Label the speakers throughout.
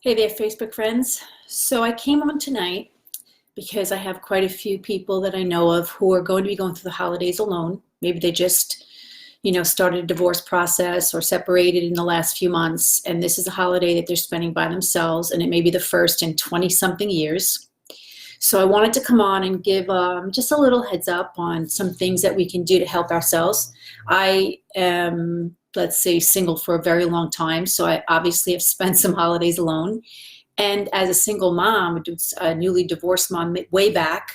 Speaker 1: Hey there, Facebook friends. So I came on tonight because I have quite a few people that I know of who are going to be going through the holidays alone. Maybe they just, started a divorce process or separated in the last few months, and this is a holiday that they're spending by themselves, and it may be the first in 20 something years. So I wanted to come on and give just a little heads up on some things that we can do to help ourselves. I am, let's say, single for a very long time, so I obviously have spent some holidays alone. And as a single mom, a newly divorced mom way back,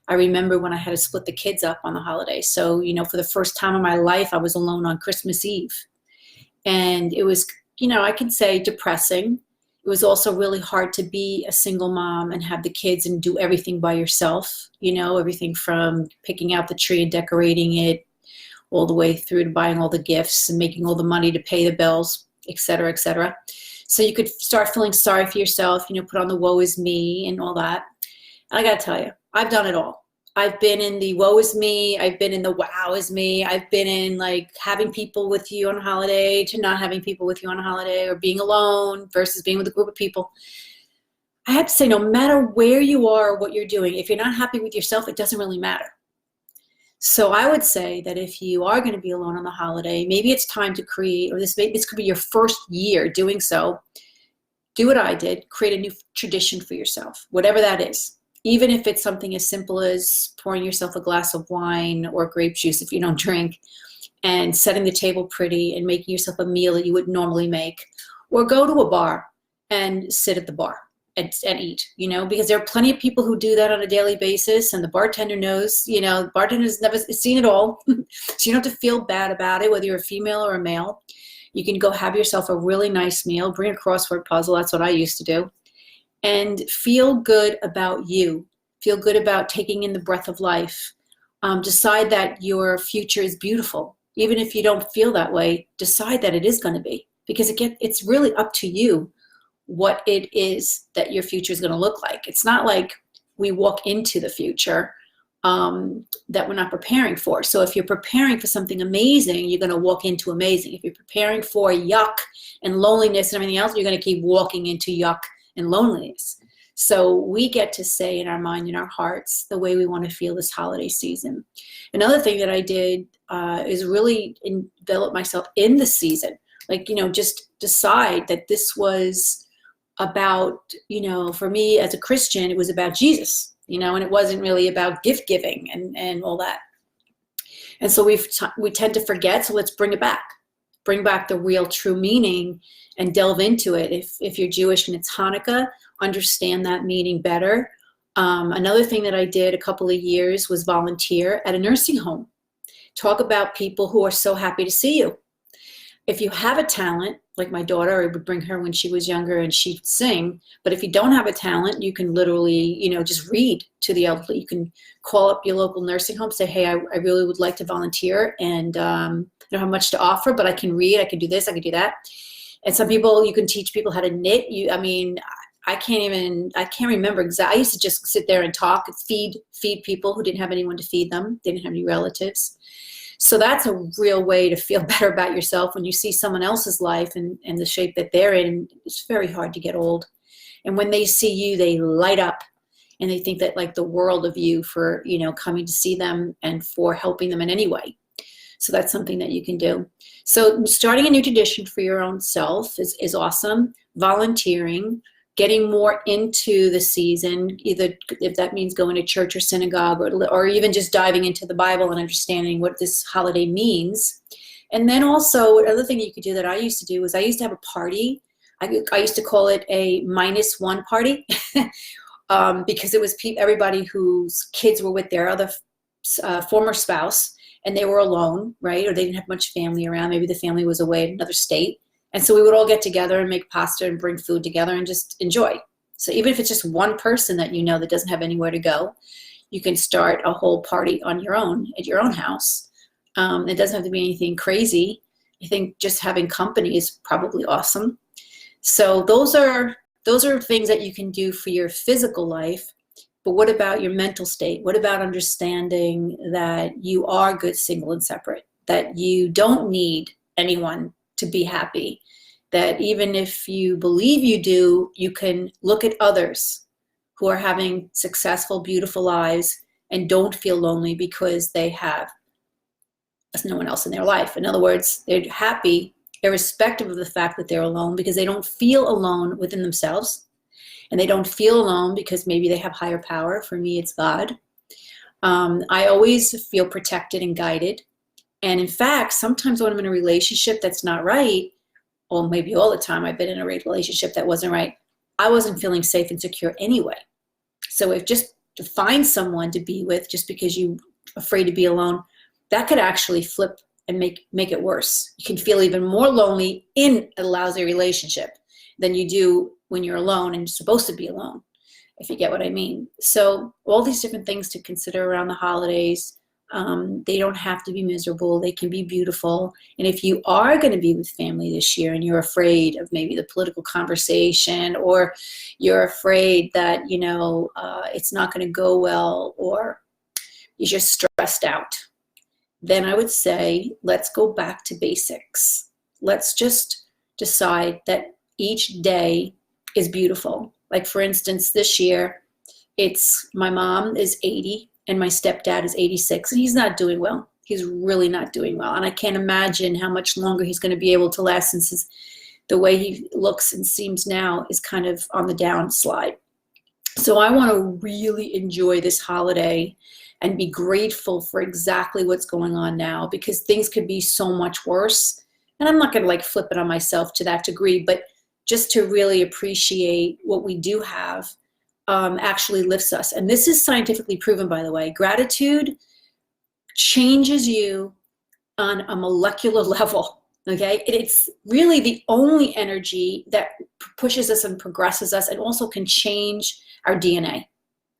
Speaker 1: I remember when I had to split the kids up on the holidays. So, for the first time in my life, I was alone on Christmas Eve. And it was, I can say depressing. It was also really hard to be a single mom and have the kids and do everything by yourself, everything from picking out the tree and decorating it all the way through to buying all the gifts and making all the money to pay the bills, et cetera, et cetera. So you could start feeling sorry for yourself, put on the woe is me and all that. And I got to tell you, I've done it all. I've been in the woe is me. I've been in the wow is me. I've been in like having people with you on a holiday to not having people with you on a holiday, or being alone versus being with a group of people. I have to say, no matter where you are or what you're doing, if you're not happy with yourself, it doesn't really matter. So I would say that if you are going to be alone on the holiday, maybe it's time to create, or this could be your first year doing so. Do what I did, create a new tradition for yourself, whatever that is. Even if it's something as simple as pouring yourself a glass of wine or grape juice if you don't drink, and setting the table pretty and making yourself a meal that you would normally make. Or go to a bar and sit at the bar and eat, because there are plenty of people who do that on a daily basis, and the bartender knows, the bartender's never seen it all. So you don't have to feel bad about it, whether you're a female or a male. You can go have yourself a really nice meal, bring a crossword puzzle, that's what I used to do, and feel good about you. Feel good about taking in the breath of life. Decide that your future is beautiful. Even if you don't feel that way, decide that it is going to be, because it's really up to you what it is that your future is going to look like. It's not like we walk into the future that we're not preparing for. So if you're preparing for something amazing, you're going to walk into amazing. If you're preparing for yuck and loneliness and everything else, you're going to keep walking into yuck and loneliness. So we get to say in our mind, in our hearts, the way we want to feel this holiday season. Another thing that I did is really envelop myself in the season. Like, just decide that this was about, for me as a Christian, it was about Jesus, and it wasn't really about gift giving and all that. And so we tend to forget, so let's bring it back. Bring back the real true meaning and delve into it. If you're Jewish and it's Hanukkah, understand that meaning better. Another thing that I did a couple of years was volunteer at a nursing home. Talk about people who are so happy to see you. If you have a talent, like my daughter, I would bring her when she was younger and she'd sing. But if you don't have a talent, you can literally, just read to the elderly. You can call up your local nursing home, say, hey, I really would like to volunteer, and I don't have much to offer, but I can read, I can do this, I can do that. And some people, you can teach people how to knit. I can't remember exactly. I used to just sit there and talk, feed people who didn't have anyone to feed them. They didn't have any relatives. So that's a real way to feel better about yourself when you see someone else's life and the shape that they're in. It's very hard to get old. And when they see you, they light up and they think that like the world of you for, coming to see them and for helping them in any way. So that's something that you can do. So starting a new tradition for your own self is awesome. Volunteering, getting more into the season, either if that means going to church or synagogue, or even just diving into the Bible and understanding what this holiday means. And then also, another thing you could do that I used to do was I used to have a party. I used to call it a -1 party because it was everybody whose kids were with their other former spouse, and they were alone, right? Or they didn't have much family around. Maybe the family was away in another state. And so we would all get together and make pasta and bring food together and just enjoy. So even if it's just one person that that doesn't have anywhere to go, you can start a whole party on your own at your own house. It doesn't have to be anything crazy. I think just having company is probably awesome. So those are things that you can do for your physical life. But what about your mental state? What about understanding that you are good, single, and separate? That you don't need anyone to be happy. that even if you believe you do, you can look at others who are having successful, beautiful lives and don't feel lonely because they have no one else in their life. In other words, they're happy irrespective of the fact that they're alone because they don't feel alone within themselves. And they don't feel alone because maybe they have higher power. For me, it's God. I always feel protected and guided. And in fact, sometimes when I'm in a relationship that's not right, or maybe all the time I've been in a relationship that wasn't right, I wasn't feeling safe and secure anyway. So if just to find someone to be with just because you're afraid to be alone, that could actually flip and make it worse. You can feel even more lonely in a lousy relationship than you do when you're alone and you're supposed to be alone, if you get what I mean. So all these different things to consider around the holidays. They don't have to be miserable. They can be beautiful. And if you are going to be with family this year and you're afraid of maybe the political conversation, or you're afraid that, it's not going to go well, or you're just stressed out, then I would say, let's go back to basics. Let's just decide that each day is beautiful. Like, for instance, this year, my mom is 80 and my stepdad is 86, and he's not doing well. He's really not doing well. And I can't imagine how much longer he's going to be able to last, since the way he looks and seems now is kind of on the downslide. So I want to really enjoy this holiday and be grateful for exactly what's going on now, because things could be so much worse. And I'm not going to flip it on myself to that degree, but just to really appreciate what we do have actually lifts us. And this is scientifically proven, by the way. Gratitude changes you on a molecular level, okay? It's really the only energy that pushes us and progresses us, and also can change our DNA,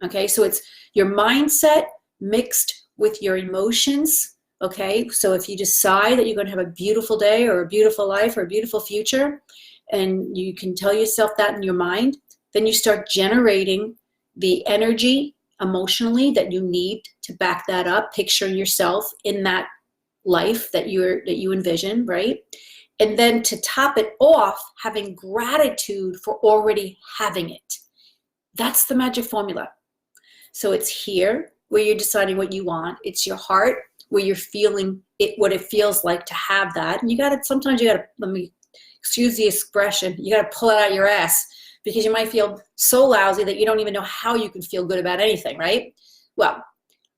Speaker 1: okay? So it's your mindset mixed with your emotions, okay? So if you decide that you're going to have a beautiful day or a beautiful life or a beautiful future, and you can tell yourself that in your mind, then you start generating the energy emotionally that you need to back that up, picturing yourself in that life that you envision, right? And then to top it off, having gratitude for already having it. That's the magic formula. So it's here where you're deciding what you want. It's your heart where you're feeling it, what it feels like to have that. And sometimes you gotta, let me excuse the expression, you gotta pull it out your ass, because you might feel so lousy that you don't even know how you can feel good about anything, right? Well,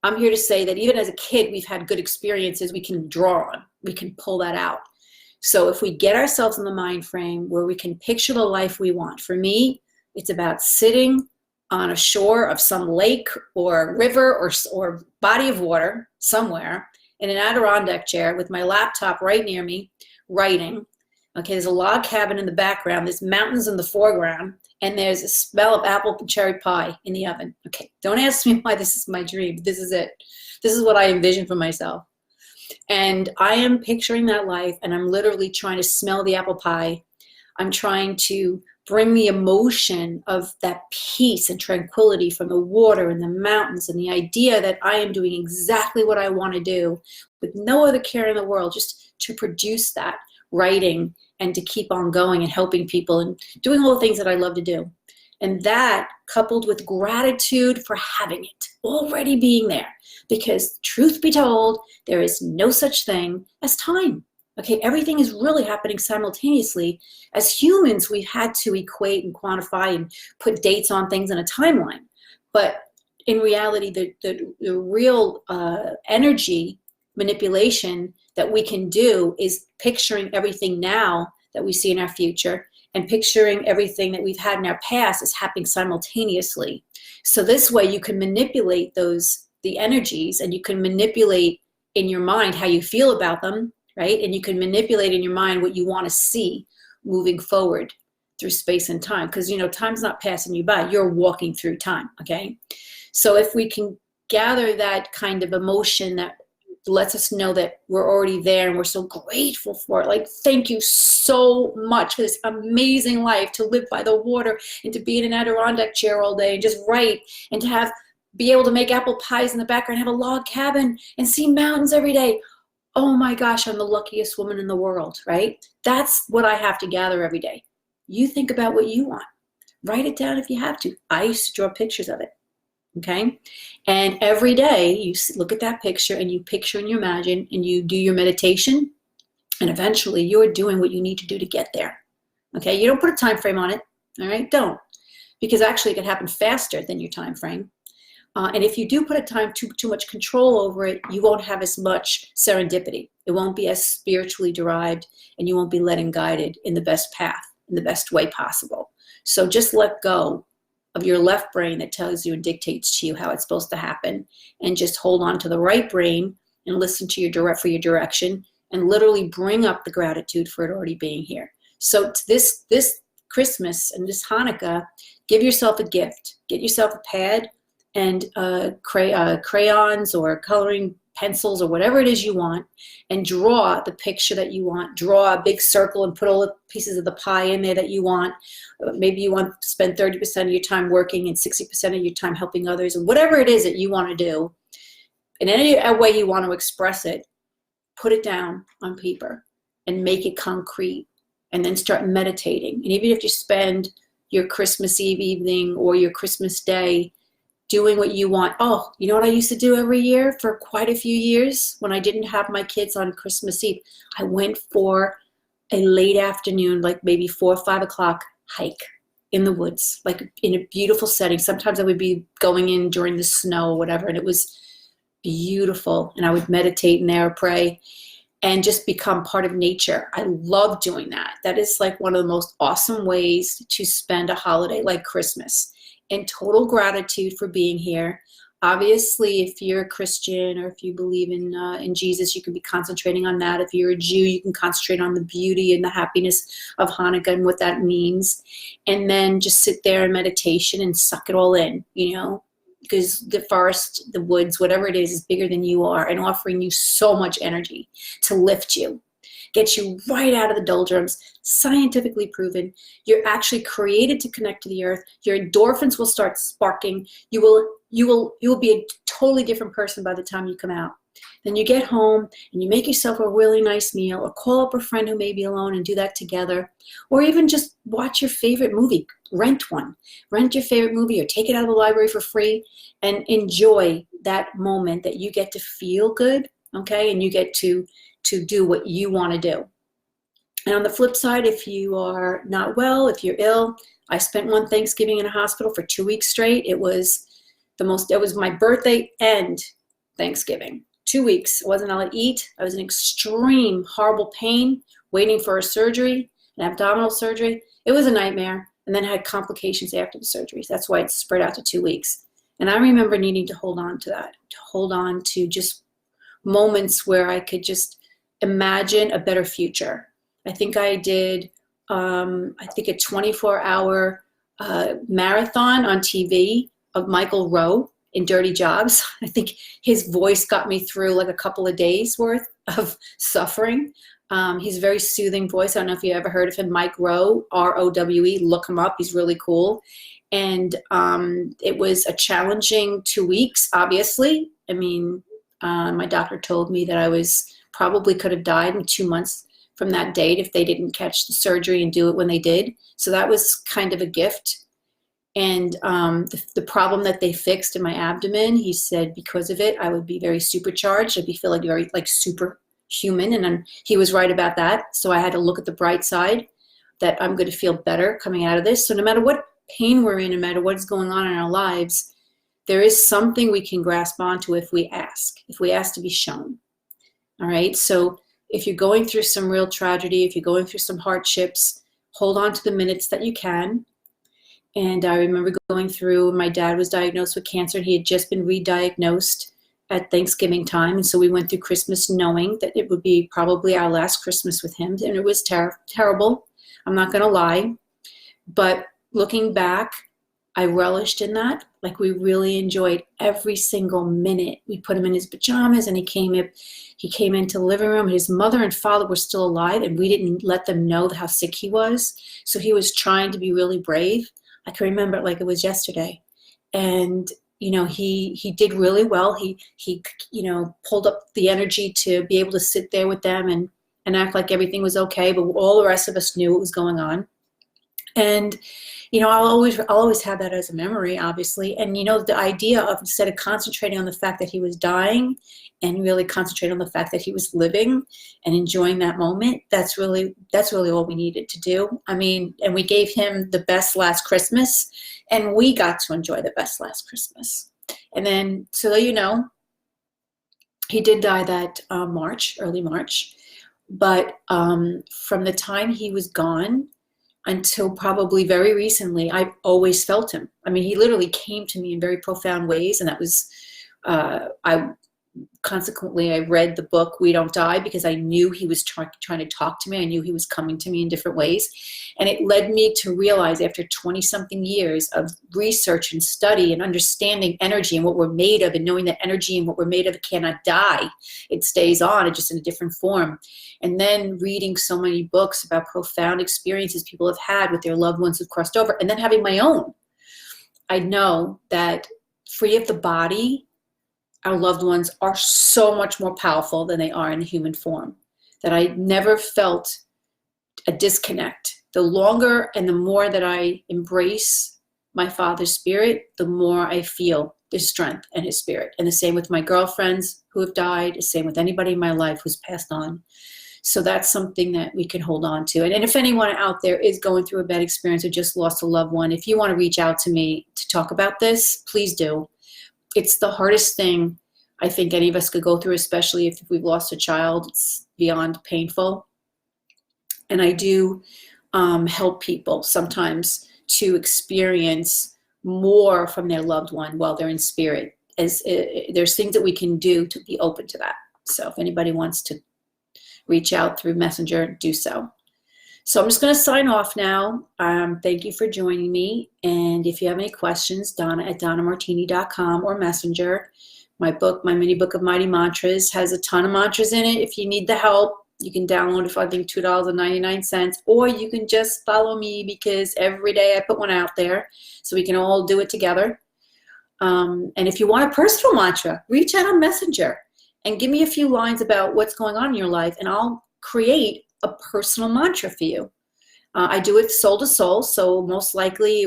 Speaker 1: I'm here to say that even as a kid, we've had good experiences we can draw on. We can pull that out. So if we get ourselves in the mind frame where we can picture the life we want, for me, it's about sitting on a shore of some lake or river or body of water somewhere in an Adirondack chair with my laptop right near me, writing. Okay, there's a log cabin in the background, there's mountains in the foreground, and there's a smell of apple and cherry pie in the oven. Okay, don't ask me why this is my dream. This is it. This is what I envision for myself. And I am picturing that life, and I'm literally trying to smell the apple pie. I'm trying to bring the emotion of that peace and tranquility from the water and the mountains, and the idea that I am doing exactly what I want to do with no other care in the world, just to produce that, writing, and to keep on going and helping people and doing all the things that I love to do. And that, coupled with gratitude for having it, already being there. Because truth be told, there is no such thing as time. Okay, everything is really happening simultaneously. As humans, we've had to equate and quantify and put dates on things in a timeline. But in reality, the real energy manipulation that we can do is picturing everything now that we see in our future, and picturing everything that we've had in our past is happening simultaneously. So this way you can manipulate the energies, and you can manipulate in your mind how you feel about them, right? And you can manipulate in your mind what you want to see moving forward through space and time, because time's not passing you by, you're walking through time. Okay, so if we can gather that kind of emotion that lets us know that we're already there and we're so grateful for it, like, thank you so much for this amazing life, to live by the water and to be in an Adirondack chair all day and just write, and to be able to make apple pies in the background, have a log cabin and see mountains every day. oh my gosh, I'm the luckiest woman in the world, right? That's what I have to gather every day. You think about what you want. Write it down if you have to. I used to draw pictures of it. Okay. And every day you look at that picture and you picture and you imagine and you do your meditation, and eventually you're doing what you need to do to get there. Okay. You don't put a time frame on it. All right. Don't, because actually it can happen faster than your time frame. And if you do put a time too much control over it, you won't have as much serendipity. It won't be as spiritually derived, and you won't be led and guided in the best path, in the best way possible. So just let go of your left brain that tells you and dictates to you how it's supposed to happen, and just hold on to the right brain and listen to for your direction, and literally bring up the gratitude for it already being here. So this Christmas and this Hanukkah, give yourself a gift. Get yourself a pad and crayons or coloring pencils or whatever it is you want, and draw the picture that you want. Draw a big circle and put all the pieces of the pie in there that you want. Maybe you want to spend 30% of your time working and 60% of your time helping others, and whatever it is that you want to do, in any way you want to express it, put it down on paper and make it concrete, and then start meditating. And even if you spend your Christmas Eve evening or your Christmas Day doing what you want. Oh, you know what I used to do every year for quite a few years when I didn't have my kids on Christmas Eve? I went for a late afternoon, like maybe 4 or 5 o'clock hike in the woods, like in a beautiful setting. Sometimes I would be going in during the snow or whatever, and it was beautiful. And I would meditate in there, or pray, and just become part of nature. I love doing that. That is like one of the most awesome ways to spend a holiday like Christmas. And total gratitude for being here. Obviously, if you're a Christian or if you believe in Jesus, you can be concentrating on that. If you're a Jew, you can concentrate on the beauty and the happiness of Hanukkah and what that means. And then just sit there in meditation and suck it all in, because the forest, the woods, whatever it is bigger than you are, and offering you so much energy to lift you. Get you right out of the doldrums, scientifically proven. You're actually created to connect to the earth. Your endorphins will start sparking. You will be a totally different person by the time you come out. Then you get home and you make yourself a really nice meal, or call up a friend who may be alone and do that together, or even just watch your favorite movie. Rent one. Rent your favorite movie or take it out of the library for free, and enjoy that moment that you get to feel good, okay? And you get to do what you want to do. And on the flip side, if you are not well, if you're ill, I spent one Thanksgiving in a hospital for 2 weeks straight. It was my birthday and Thanksgiving. 2 weeks. I wasn't allowed to eat. I was in extreme, horrible pain, waiting for a surgery, an abdominal surgery. It was a nightmare. And then I had complications after the surgery. That's why it spread out to 2 weeks. And I remember needing to hold on to that, to hold on to just moments where I could just imagine a better future. I think I did, a 24-hour marathon on TV of Michael Rowe in Dirty Jobs. I think his voice got me through like a couple of days worth of suffering. He's a very soothing voice. I don't know if you ever heard of him, Mike Rowe, R-O-W-E. Look him up. He's really cool. And it was a challenging 2 weeks, obviously. I mean, my doctor told me that I probably could have died in 2 months from that date if they didn't catch the surgery and do it when they did. So that was kind of a gift. And the problem that they fixed in my abdomen, he said because of it, I would be very supercharged. I'd be feeling very like superhuman. And he was right about that. So I had to look at the bright side, that I'm going to feel better coming out of this. So no matter what pain we're in, no matter what's going on in our lives, there is something we can grasp onto if we ask to be shown. All right. So if you're going through some real tragedy, if you're going through some hardships, hold on to the minutes that you can. And I remember going through, my dad was diagnosed with cancer, and he had just been re-diagnosed at Thanksgiving time. And so we went through Christmas knowing that it would be probably our last Christmas with him. And it was terrible. I'm not going to lie. But looking back, I relished in that. Like, we really enjoyed every single minute. We put him in his pajamas, and he came into the living room. His mother and father were still alive, and we didn't let them know how sick he was. So he was trying to be really brave. I can remember it like it was yesterday. And he did really well. He pulled up the energy to be able to sit there with them and act like everything was okay, but all the rest of us knew what was going on. And I'll always have that as a memory, obviously. And the idea of, instead of concentrating on the fact that he was dying and really concentrate on the fact that he was living and enjoying that moment, that's really all we needed to do. I mean, and we gave him the best last Christmas, and we got to enjoy the best last Christmas. And then, so that he did die that early March. But from the time he was gone until probably very recently, I've always felt him. I mean, he literally came to me in very profound ways, and that was, consequently, I read the book We Don't Die, because I knew he was trying to talk to me. I knew he was coming to me in different ways. And it led me to realize, after 20-something years of research and study and understanding energy and what we're made of, and knowing that energy and what we're made of cannot die. It stays on, it's just in a different form. And then reading so many books about profound experiences people have had with their loved ones who've crossed over, and then having my own, I know that free of the body, our loved ones are so much more powerful than they are in the human form, that I never felt a disconnect. The longer and the more that I embrace my father's spirit, the more I feel his strength and his spirit. And the same with my girlfriends who have died, the same with anybody in my life who's passed on. So that's something that we can hold on to. And if anyone out there is going through a bad experience or just lost a loved one, if you want to reach out to me to talk about this, please do. It's the hardest thing I think any of us could go through, especially if we've lost a child. It's beyond painful. And I do help people sometimes to experience more from their loved one while they're in spirit. There's things that we can do to be open to that. So if anybody wants to reach out through Messenger, do so. So I'm just going to sign off now. Thank you for joining me. And if you have any questions, Donna@DonnaMartini.com or Messenger. My book, my mini book of Mighty Mantras, has a ton of mantras in it. If you need the help, you can download it for, I think, $2.99. Or you can just follow me, because every day I put one out there so we can all do it together. And if you want a personal mantra, reach out on Messenger and give me a few lines about what's going on in your life, and I'll create a personal mantra for you. I do it soul to soul, so most likely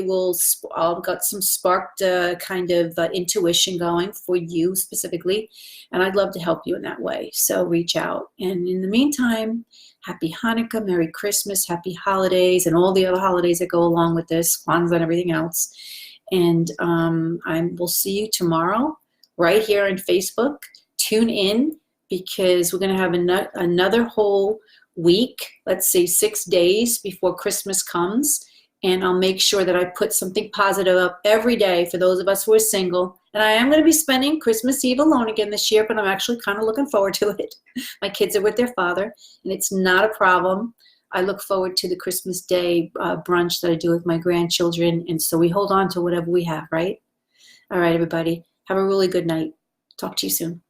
Speaker 1: I've got some sparked kind of intuition going for you specifically, and I'd love to help you in that way. So reach out. And in the meantime, happy Hanukkah, Merry Christmas, happy holidays, and all the other holidays that go along with this, Kwanzaa and everything else. And we'll see you tomorrow right here on Facebook. Tune in, because we're going to have another whole week, let's say 6 days before Christmas comes, and I'll make sure that I put something positive up every day for those of us who are single. And I am going to be spending Christmas Eve alone again this year, but I'm actually kind of looking forward to it. My kids are with their father, and it's not a problem. I look forward to the Christmas Day brunch that I do with my grandchildren, and so we hold on to whatever we have, right? All right, everybody, have a really good night. Talk to you soon.